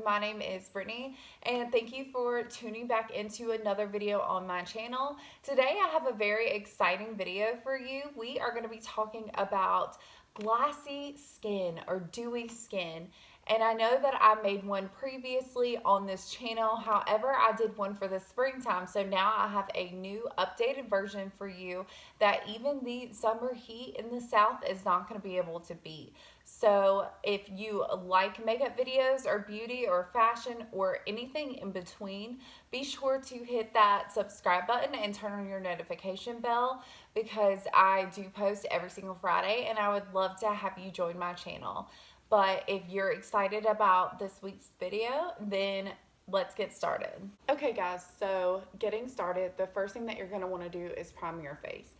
my name is Brittany, and thank you for tuning back into another video on my channel. Today I have a very exciting video for you. We are going to be talking about glassy skin or dewy skin. And I know that I made one previously on this channel. However, I did one for the springtime. So now I have a new updated version for you that even the summer heat in the South is not going to be able to beat. So if you like makeup videos or beauty or fashion or anything in between, be sure to hit that subscribe button and turn on your notification bell because I do post every single Friday and I would love to have you join my channel. But if you're excited about this week's video, then let's get started. Okay guys, so getting started, the first thing that you're going to want to do is prime your face.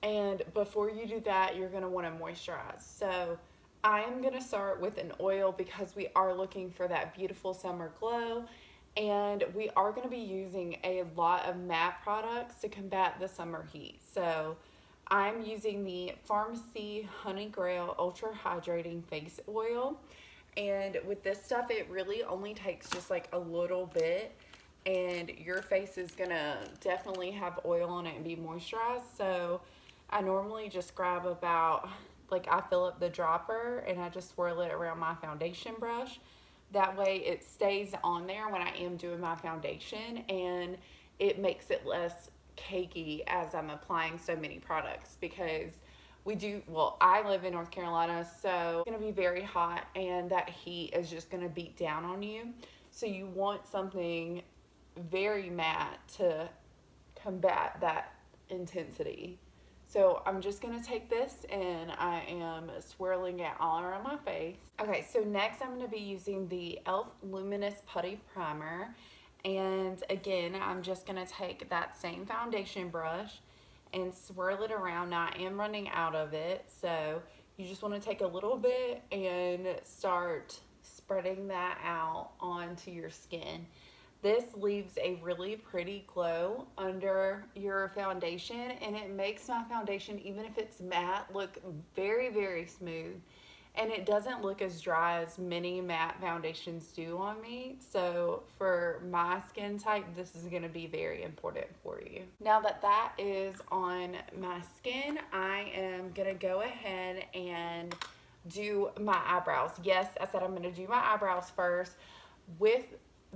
And before you do that, you're going to want to moisturize. So I am going to start with an oil because we are looking for that beautiful summer glow. And we are going to be using a lot of matte products to combat the summer heat. So I'm using the Pharmacy Honey Grail Ultra Hydrating Face Oil. And with this stuff, it really only takes just like a little bit. And your face is going to definitely have oil on it and be moisturized. So I normally just grab about, like I fill up the dropper and I just swirl it around my foundation brush. That way it stays on there when I am doing my foundation and it makes it less cakey as I'm applying so many products because I live in North Carolina, so it's going to be very hot and that heat is just going to beat down on you. So you want something very matte to combat that intensity. So I'm just going to take this and I am swirling it all around my face. Okay, so next I'm going to be using the e.l.f. Luminous Putty Primer. And again, I'm just going to take that same foundation brush and swirl it around. Now I am running out of it, so you just want to take a little bit and start spreading that out onto your skin. This leaves a really pretty glow under your foundation and it makes my foundation, even if it's matte, look very, very smooth. And it doesn't look as dry as many matte foundations do on me. So for my skin type, this is going to be very important for you. Now that that is on my skin, I am going to go ahead and do my eyebrows. Yes, I said I'm going to do my eyebrows first with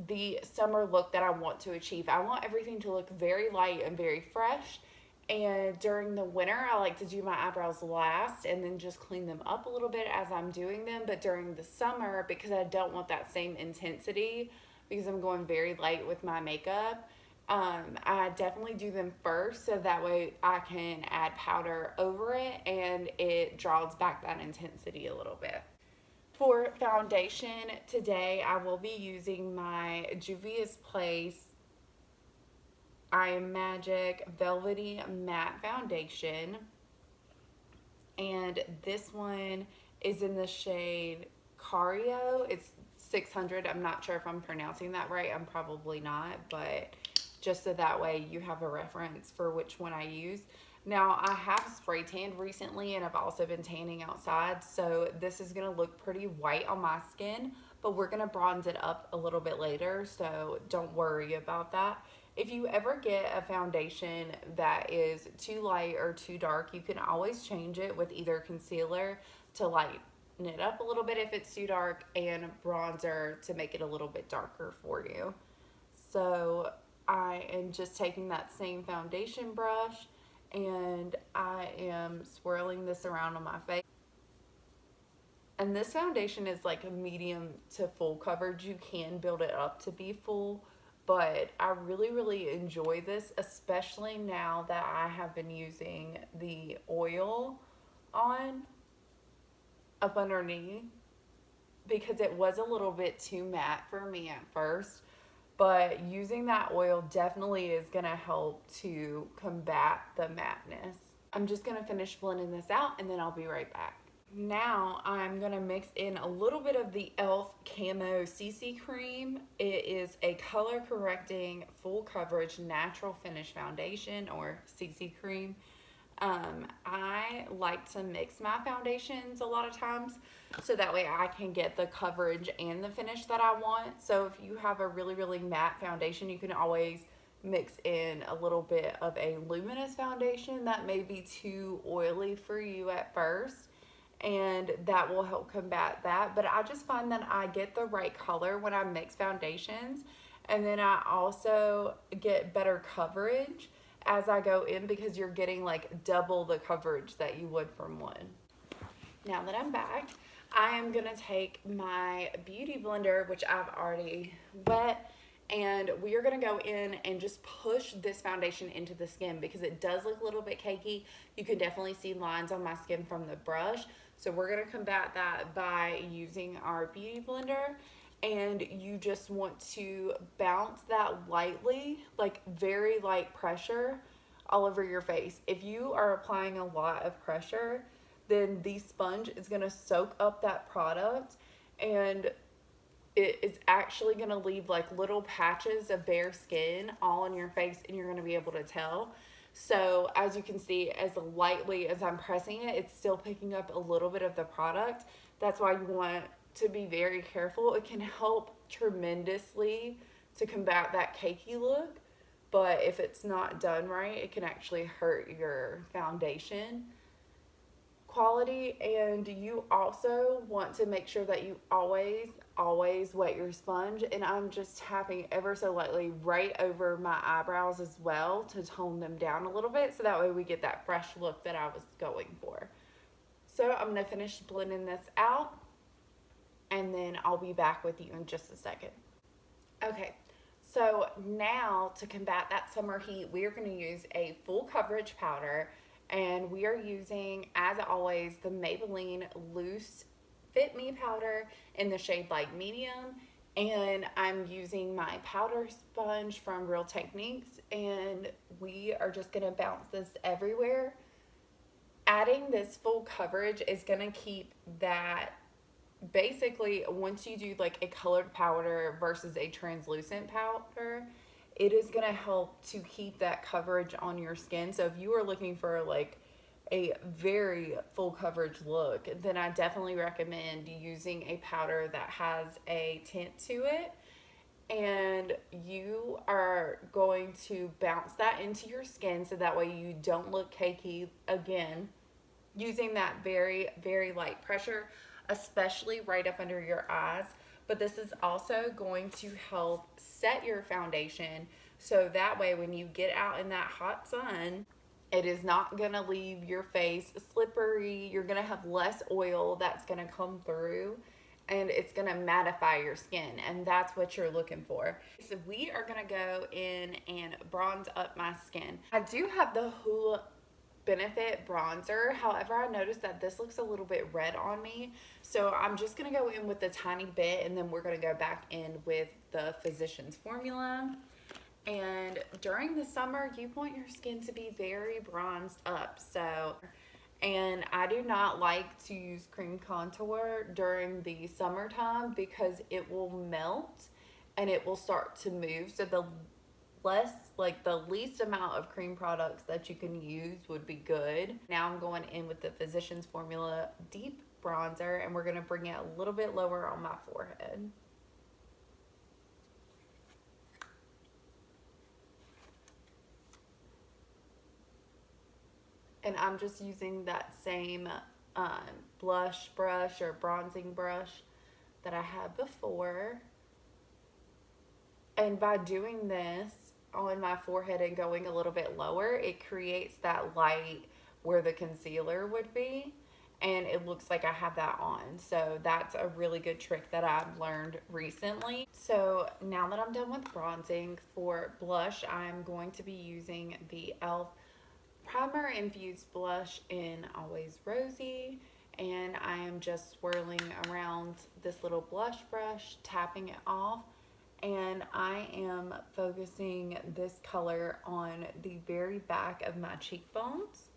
the summer look that I want to achieve. I want everything to look very light and very fresh. And during the winter, I like to do my eyebrows last and then just clean them up a little bit as I'm doing them. But during the summer, because I don't want that same intensity, because I'm going very light with my makeup, I definitely do them first so that way I can add powder over it and it draws back that intensity a little bit. For foundation today, I will be using my Juvia's Place I Am Magic Velvety Matte Foundation. And this one is in the shade Cario. It's 600. I'm not sure if I'm pronouncing that right. I'm probably not, but just so that way you have a reference for which one I use. Now, I have spray tanned recently and I've also been tanning outside, so this is going to look pretty white on my skin, but we're going to bronze it up a little bit later, so don't worry about that. If you ever get a foundation that is too light or too dark, you can always change it with either concealer to lighten it up a little bit if it's too dark and bronzer to make it a little bit darker for you. So I am just taking that same foundation brush and I am swirling this around on my face. And this foundation is like a medium to full coverage. You can build it up to be full, but I really, really enjoy this, especially now that I have been using the oil on up underneath because it was a little bit too matte for me at first. But using that oil definitely is going to help to combat the matteness. I'm just going to finish blending this out and then I'll be right back. Now I'm going to mix in a little bit of the e.l.f. Camo CC Cream. It is a color correcting full coverage natural finish foundation or CC cream. I like to mix my foundations a lot of times so that way I can get the coverage and the finish that I want. So if you have a really, really matte foundation, you can always mix in a little bit of a luminous foundation that may be too oily for you at first, and that will help combat that. But I just find that I get the right color when I mix foundations, and then I also get better coverage as I go in because you're getting like double the coverage that you would from one. Now that I'm back, I am gonna take my beauty blender, which I've already wet, and we are gonna go in and just push this foundation into the skin because it does look a little bit cakey. You can definitely see lines on my skin from the brush. So we're gonna combat that by using our beauty blender, and you just want to bounce that lightly, like very light pressure all over your face. If you are applying a lot of pressure, then the sponge is going to soak up that product, and it is actually going to leave like little patches of bare skin all on your face, and you're going to be able to tell. So as you can see, as lightly as I'm pressing it, it's still picking up a little bit of the product. That's why you want to be very careful. It can help tremendously to combat that cakey look, but if it's not done right, it can actually hurt your foundation quality. And you also want to make sure that you always wet your sponge, and I'm just tapping ever so lightly right over my eyebrows as well to tone them down a little bit so that way we get that fresh look that I was going for. So I'm going to finish blending this out, and then I'll be back with you in just a second. Okay, so now to combat that summer heat, we are going to use a full coverage powder, and we are using, as always, the Maybelline Loose Fit Me powder in the shade Light Medium, and I'm using my powder sponge from Real Techniques, and we are just going to bounce this everywhere. Adding this full coverage is going to keep that. Basically, once you do like a colored powder versus a translucent powder, it is going to help to keep that coverage on your skin. So if you are looking for like a very full coverage look, then I definitely recommend using a powder that has a tint to it. And you are going to bounce that into your skin so that way you don't look cakey again, using that very, very light pressure, especially right up under your eyes. But this is also going to help set your foundation so that way when you get out in that hot sun, it is not going to leave your face slippery. You're going to have less oil that's going to come through, and it's going to mattify your skin, and that's what you're looking for. So we are going to go in and bronze up my skin. I do have the Hoola Benefit bronzer, however I noticed that this looks a little bit red on me, so I'm just going to go in with a tiny bit, and then we're going to go back in with the Physicians Formula. And during the summer, you want your skin to be very bronzed up. And I do not like to use cream contour during the summertime because it will melt and it will start to move. So the least amount of cream products that you can use would be good. Now I'm going in with the Physicians Formula Deep Bronzer, and we're going to bring it a little bit lower on my forehead. And I'm just using that same blush brush or bronzing brush that I had before. And by doing this on my forehead and going a little bit lower, it creates that light where the concealer would be, and it looks like I have that on. So that's a really good trick that I've learned recently. So now that I'm done with bronzing, for blush, I'm going to be using the e.l.f. Primer Infused Blush in Always Rosy, and I am just swirling around this little blush brush, tapping it off, and I am focusing this color on the very back of my cheekbones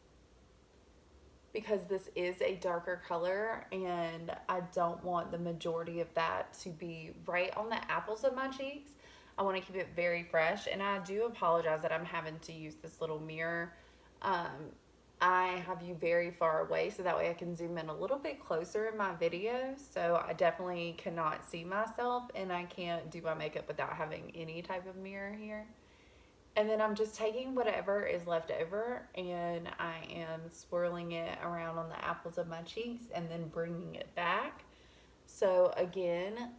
because this is a darker color, and I don't want the majority of that to be right on the apples of my cheeks. I want to keep it very fresh, and I do apologize that I'm having to use this little mirror I have you very far away so that way I can zoom in a little bit closer in my video. So I definitely cannot see myself, and I can't do my makeup without having any type of mirror here. And then I'm just taking whatever is left over and I am swirling it around on the apples of my cheeks and then bringing it back. So again,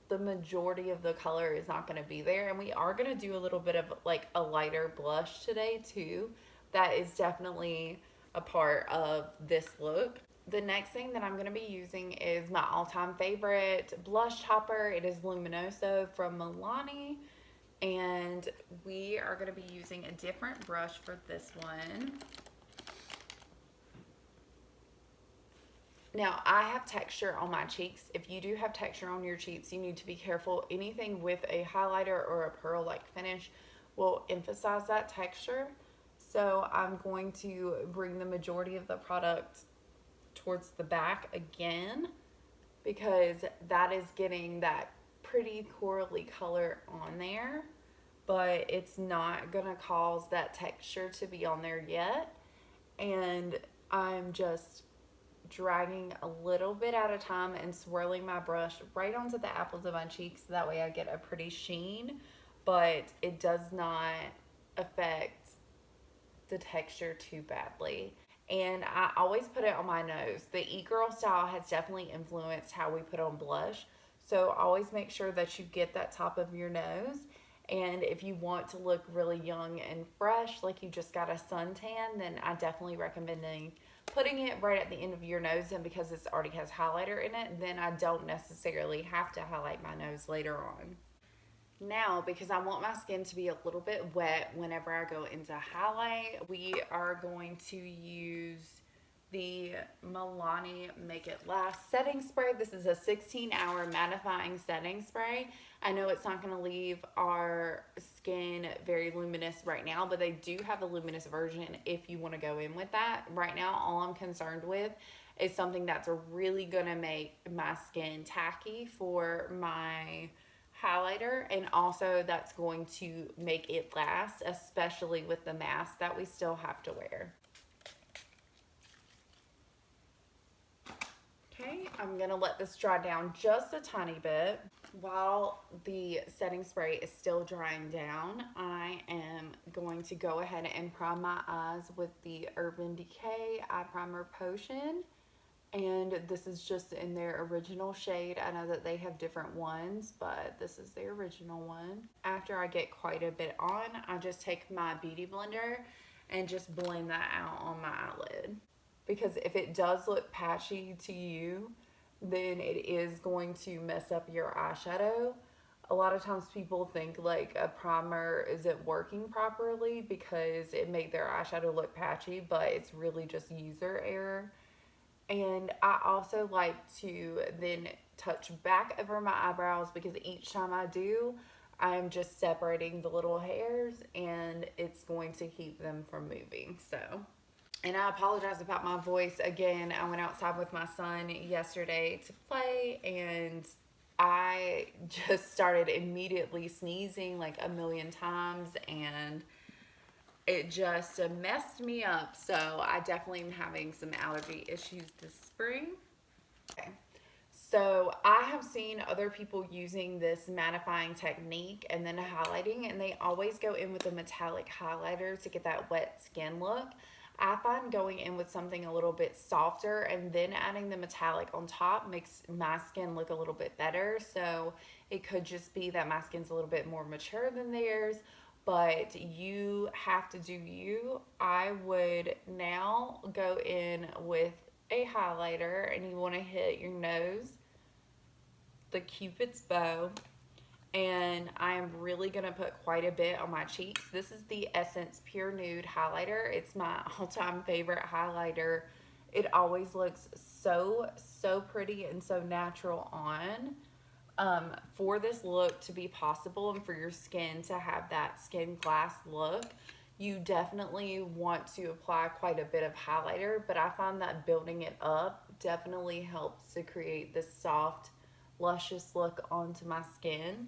the majority of the color is not going to be there, and we are going to do a little bit of like a lighter blush today too. That is definitely a part of this look. The next thing that I'm going to be using is my all-time favorite blush topper. It is Luminoso from Milani, and we are going to be using a different brush for this one. Now, I have texture on my cheeks. If you do have texture on your cheeks, you need to be careful. Anything with a highlighter or a pearl-like finish will emphasize that texture. So I'm going to bring the majority of the product towards the back again, because that is getting that pretty corally color on there, but it's not gonna cause that texture to be on there yet. And I'm just dragging a little bit at a time and swirling my brush right onto the apples of my cheeks, so that way I get a pretty sheen, but it does not affect the texture too badly. And I always put it on my nose. The e-girl style has definitely influenced how we put on blush, so always make sure that you get that top of your nose. And if you want to look really young and fresh, like you just got a suntan, then I definitely recommend putting it right at the end of your nose. And because it already has highlighter in it, then I don't necessarily have to highlight my nose later on. Now, because I want my skin to be a little bit wet whenever I go into highlight, we are going to use the Milani Make It Last setting spray. This is a 16-hour mattifying setting spray. I know it's not going to leave our skin very luminous right now, but they do have a luminous version if you want to go in with that. Right now, all I'm concerned with is something that's really going to make my skin tacky for my highlighter, and also that's going to make it last, especially with the mask that we still have to wear. Okay, I'm gonna let this dry down just a tiny bit. While the setting spray is still drying down, I am going to go ahead and prime my eyes with the Urban Decay Eye Primer Potion. And this is just in their original shade. I know that they have different ones, but this is the original one. After I get quite a bit on, I just take my beauty blender and just blend that out on my eyelid. Because if it does look patchy to you, then it is going to mess up your eyeshadow. A lot of times people think like a primer isn't working properly because it made their eyeshadow look patchy, but it's really just user error. And I also like to then touch back over my eyebrows, because each time I do, I'm just separating the little hairs and it's going to keep them from moving. So, and I apologize about my voice. Again, I went outside with my son yesterday to play, and I just started immediately sneezing like a million times, and it just messed me up. So I definitely am having some allergy issues this spring. Okay. So I have seen other people using this mattifying technique and then highlighting, and they always go in with a metallic highlighter to get that wet skin look. I find going in with something a little bit softer and then adding the metallic on top makes my skin look a little bit better. So it could just be that my skin's a little bit more mature than theirs, but you have to do you. I would now go in with a highlighter, and you want to hit your nose, the Cupid's bow, and I am really going to put quite a bit on my cheeks. This is the Essence Pure Nude highlighter. It's my all-time favorite highlighter. It always looks so pretty and so natural on. For this look to be possible and for your skin to have that skin glass look, you definitely want to apply quite a bit of highlighter, but I find that building it up definitely helps to create this soft, luscious look onto my skin.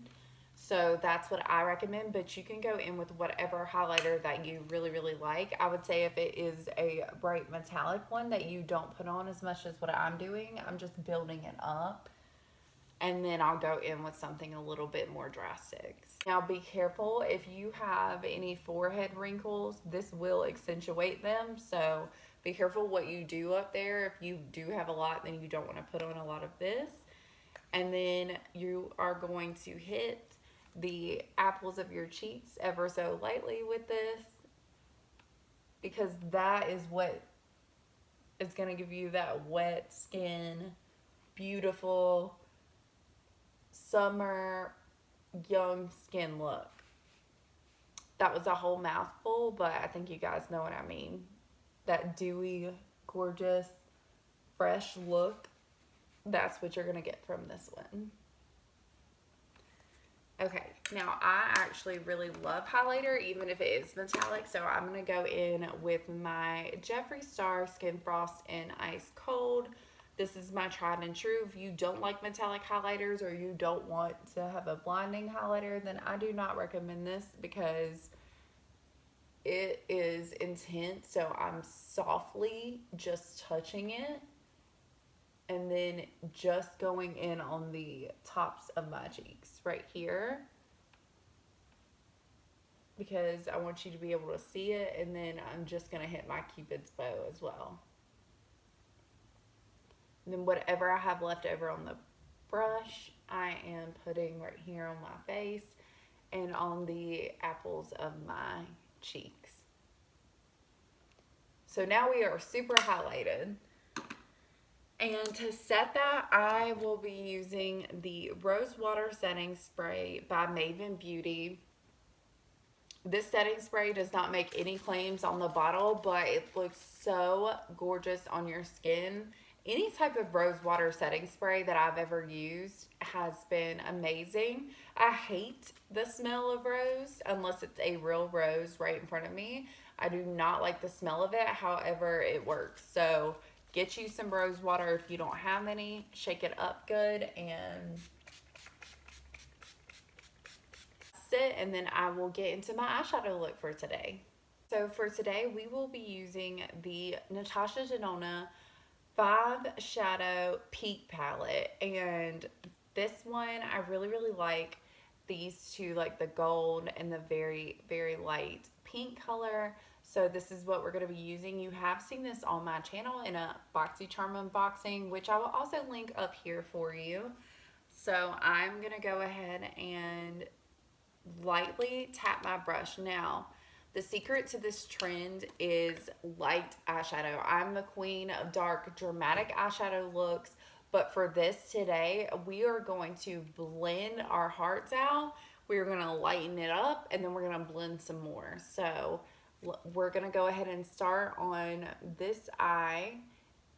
So that's what I recommend, but you can go in with whatever highlighter that you really, really like. I would say if it is a bright metallic one that you don't put on as much as what I'm doing, I'm just building it up. And then I'll go in with something a little bit more drastic. Now be careful if you have any forehead wrinkles, this will accentuate them. So be careful what you do up there. If you do have a lot, then you don't want to put on a lot of this. And then you are going to hit the apples of your cheeks ever so lightly with this, because that is what is going to give you that wet skin, beautiful summer young skin look. That was a whole mouthful, but I think you guys know what I mean. That dewy, gorgeous, fresh look, that's what you're going to get from this one. Okay, now I actually really love highlighter, even if it is metallic, so I'm going to go in with my Jeffree Star Skin Frost in Ice Cold. This is my tried and true. If you don't like metallic highlighters or you don't want to have a blinding highlighter, then I do not recommend this because it is intense. So I'm softly just touching it and then just going in on the tops of my cheeks right here, because I want you to be able to see it. And then I'm just going to hit my Cupid's bow as well. And then whatever I have left over on the brush, I am putting right here on my face and on the apples of my cheeks. So now we are super highlighted. And to set that, I will be using the Rose Water Setting Spray by Maven Beauty. This setting spray does not make any claims on the bottle, but it looks so gorgeous on your skin. Any type of rose water setting spray that I've ever used has been amazing. I hate the smell of rose unless it's a real rose right in front of me. I do not like the smell of it. However, it works. So get you some rose water if you don't have any. Shake it up good and sit, and then I will get into my eyeshadow look for today. So for today, we will be using the Natasha Denona 5 Shadow Peak Palette, and this one I really, really like these two, like the gold and the very, very light pink color. So this is what we're going to be using. You have seen this on my channel in a BoxyCharm unboxing, which I will also link up here for you. So I'm going to go ahead and lightly tap my brush. Now, the secret to this trend is light eyeshadow. I'm the queen of dark, dramatic eyeshadow looks, but for this today, we are going to blend our hearts out. We're going to lighten it up, and then we're going to blend some more. So we're going to go ahead and start on this eye,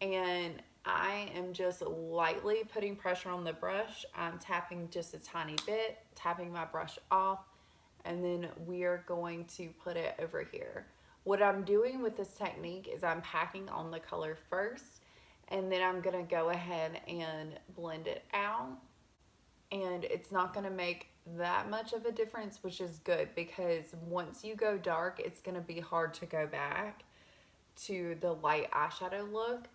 and I am just lightly putting pressure on the brush. I'm tapping just a tiny bit, tapping my brush off, and then we are going to put it over here. What I'm doing with this technique is I'm packing on the color first, and then I'm gonna go ahead and blend it out. And it's not gonna make that much of a difference, which is good, because once you go dark, it's gonna be hard to go back to the light eyeshadow look.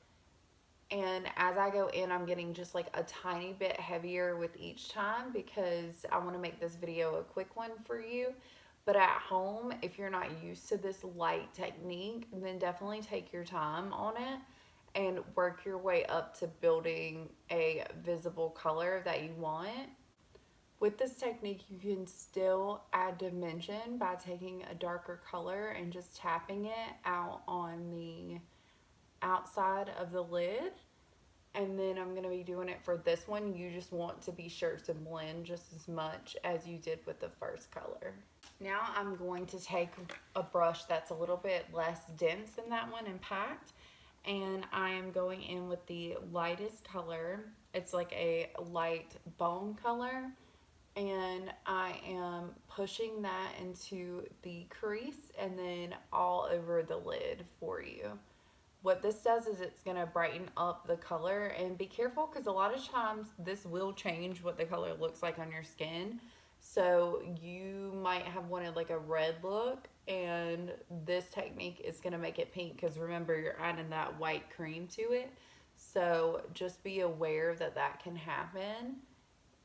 And as I go in, I'm getting just like a tiny bit heavier with each time because I want to make this video a quick one for you. But at home, if you're not used to this light technique, then definitely take your time on it and work your way up to building a visible color that you want. With this technique, you can still add dimension by taking a darker color and just tapping it out on the outside of the lid. And then I'm going to be doing it for this one. You just want to be sure to blend just as much as you did with the first color. Now I'm going to take a brush that's a little bit less dense than that one and packed, and I am going in with the lightest color. It's like a light bone color, and I am pushing that into the crease and then all over the lid for you. What this does is it's going to brighten up the color, and be careful because a lot of times this will change what the color looks like on your skin. So you might have wanted like a red look, and this technique is going to make it pink because remember, you're adding that white cream to it. So just be aware that that can happen,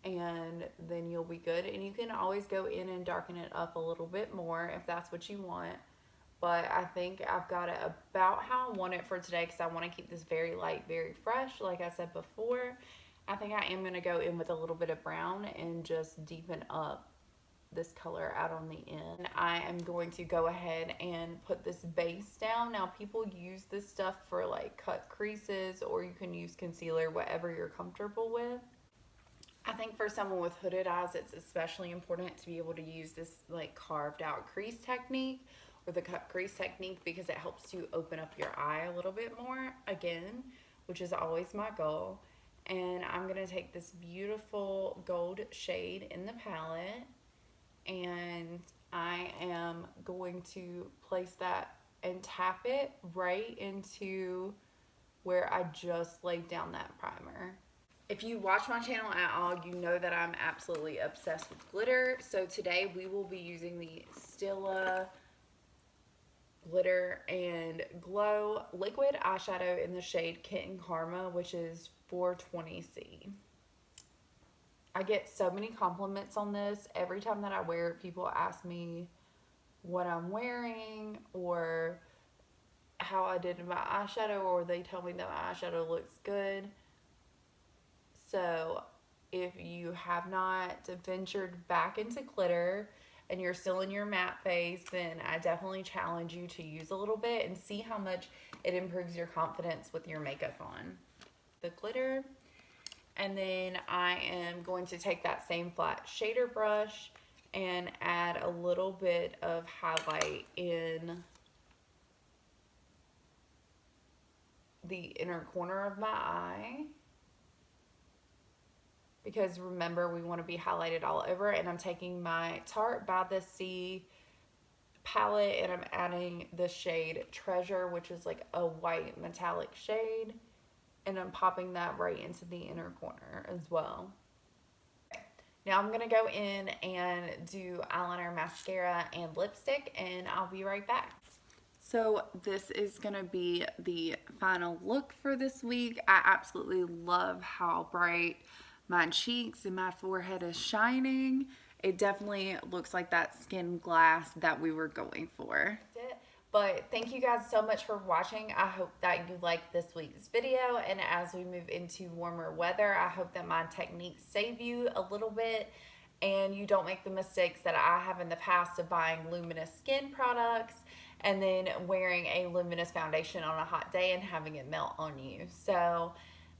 and then you'll be good. And you can always go in and darken it up a little bit more if that's what you want. But I think I've got it about how I want it for today because I want to keep this very light, very fresh, like I said before. I think I am going to go in with a little bit of brown and just deepen up this color out on the end. I am going to go ahead and put this base down. Now people use this stuff for like cut creases, or you can use concealer, whatever you're comfortable with. I think for someone with hooded eyes, it's especially important to be able to use this like carved out crease technique or the cut crease technique because it helps to open up your eye a little bit more again, which is always my goal. And I'm going to take this beautiful gold shade in the palette, and I am going to place that and tap it right into where I just laid down that primer. If you watch my channel at all, you know that I'm absolutely obsessed with glitter. So today we will be using the Stila Glitter and Glow liquid eyeshadow in the shade Kitten Karma, which is 420C. I get so many compliments on this. Every time that I wear it, people ask me what I'm wearing or how I did in my eyeshadow, or they tell me that my eyeshadow looks good. So if you have not ventured back into glitter and you're still in your matte phase, then I definitely challenge you to use a little bit and see how much it improves your confidence with your makeup on. The glitter. And then I am going to take that same flat shader brush and add a little bit of highlight in the inner corner of my eye. Because remember, we want to be highlighted all over. And I'm taking my Tarte by the Sea palette and I'm adding the shade Treasure, which is like a white metallic shade. And I'm popping that right into the inner corner as well. Now I'm going to go in and do eyeliner, mascara, and lipstick, and I'll be right back. So this is going to be the final look for this week. I absolutely love how bright my cheeks and my forehead is shining. It definitely looks like that skin glass that we were going for. But thank you guys so much for watching. I hope that you liked this week's video, and as we move into warmer weather, I hope that my techniques save you a little bit and you don't make the mistakes that I have in the past of buying luminous skin products and then wearing a luminous foundation on a hot day and having it melt on you. So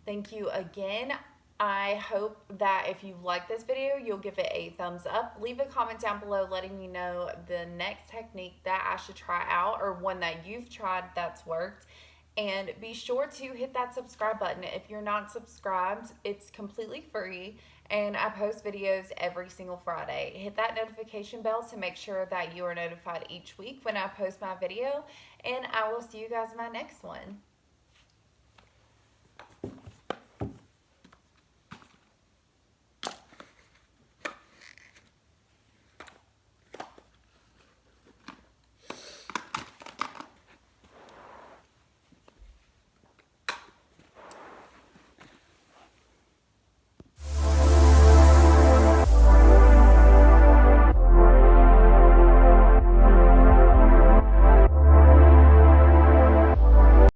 thank you again. I hope that if you like this video, you'll give it a thumbs up. Leave a comment down below letting me know the next technique that I should try out, or one that you've tried that's worked. And be sure to hit that subscribe button. If you're not subscribed, it's completely free, and I post videos every single Friday. Hit that notification bell to make sure that you are notified each week when I post my video, and I will see you guys in my next one.